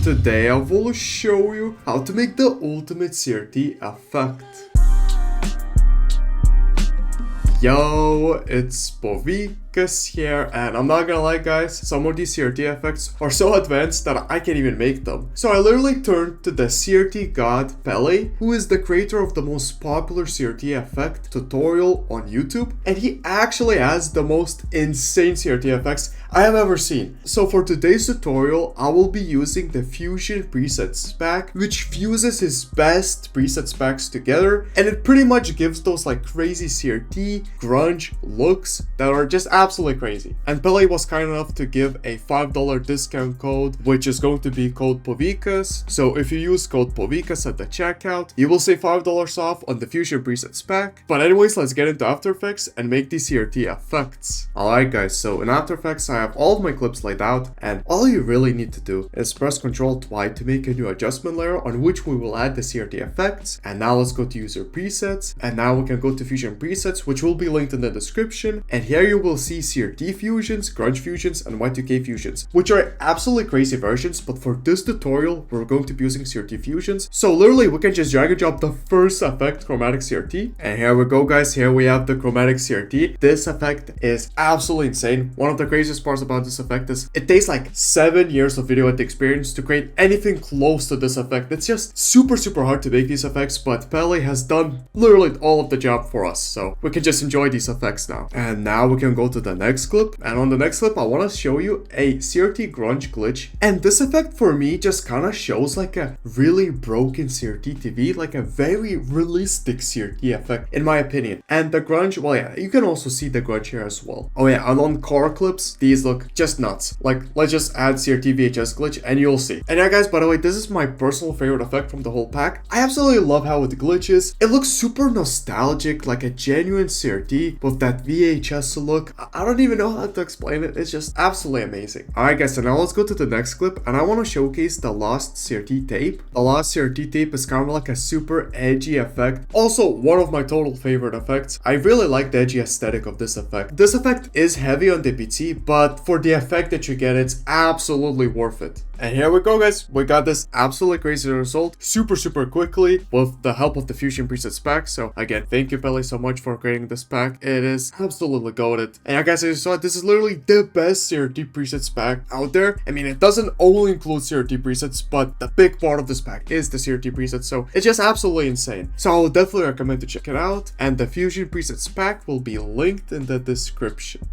today I will show you how to make the ultimate CRT effect. Yo, it's Povikas here, and I'm not gonna lie guys, some of these CRT effects are so advanced that I can't even make them. So I literally turned to the CRT god Pele, who is the creator of the most popular CRT effect tutorial on YouTube, and he actually has the most insane CRT effects I have ever seen. So for today's tutorial, I will be using the Fusion presets pack, which fuses his best presets packs together, and it pretty much gives those like crazy CRT grunge looks that are just absolutely crazy. And Pele was kind enough to give a $5 discount code, which is going to be code Povikas. So if you use code Povikas at the checkout, you will save $5 off on the Fusion presets pack. But anyways, let's get into After Effects and make these CRT effects. Alright guys, so in After Effects I have all of my clips laid out, and all you really need to do is press Ctrl+Y to make a new adjustment layer on which we will add the CRT effects. And now let's go to user presets, and now we can go to Fusion presets, which will be linked in the description. And here you will see CRT fusions, grunge fusions, and Y2K fusions, which are absolutely crazy versions, but for this tutorial we're going to be using CRT fusions. So literally we can just drag and drop the first effect, chromatic CRT, and here we go guys, here we have the chromatic CRT. This effect is absolutely insane. One of the craziest parts about this effect is it takes like 7 years of video editing experience to create anything close to this effect. It's just super hard to make these effects, but Pele has done literally all of the job for us, so we can just enjoy these effects now. And now we can go to the next clip, and on the next clip I want to show you a CRT grunge glitch, and this effect for me just kind of shows like a really broken CRT TV, like a very realistic CRT effect in my opinion. And the grunge, well yeah, you can also see the grunge here as well. Oh yeah, and on car clips, these look just nuts. Like, let's just add CRT VHS glitch and you'll see. And yeah guys, by the way, this is my personal favorite effect from the whole pack. I absolutely love how it glitches. It looks super nostalgic, like a genuine CRT with that VHS look. I don't even know how to explain it. It's just absolutely amazing. Alright guys, so now let's go to the next clip, and I want to showcase the Lost CRT tape. The Lost CRT tape is kind of like a super edgy effect. Also, one of my total favorite effects. I really like the edgy aesthetic of this effect. This effect is heavy on the BT, but for the effect that you get, it's absolutely worth it. And here we go guys, we got this absolutely crazy result super quickly with the help of the Fusion presets pack. So again, thank you Pele so much for creating this pack. It is absolutely goated. And yeah guys, as you saw, this is literally the best CRT presets pack out there. I mean, it doesn't only include CRT presets, but the big part of this pack is the CRT presets, so it's just absolutely insane. So I would definitely recommend to check it out, and the Fusion presets pack will be linked in the description.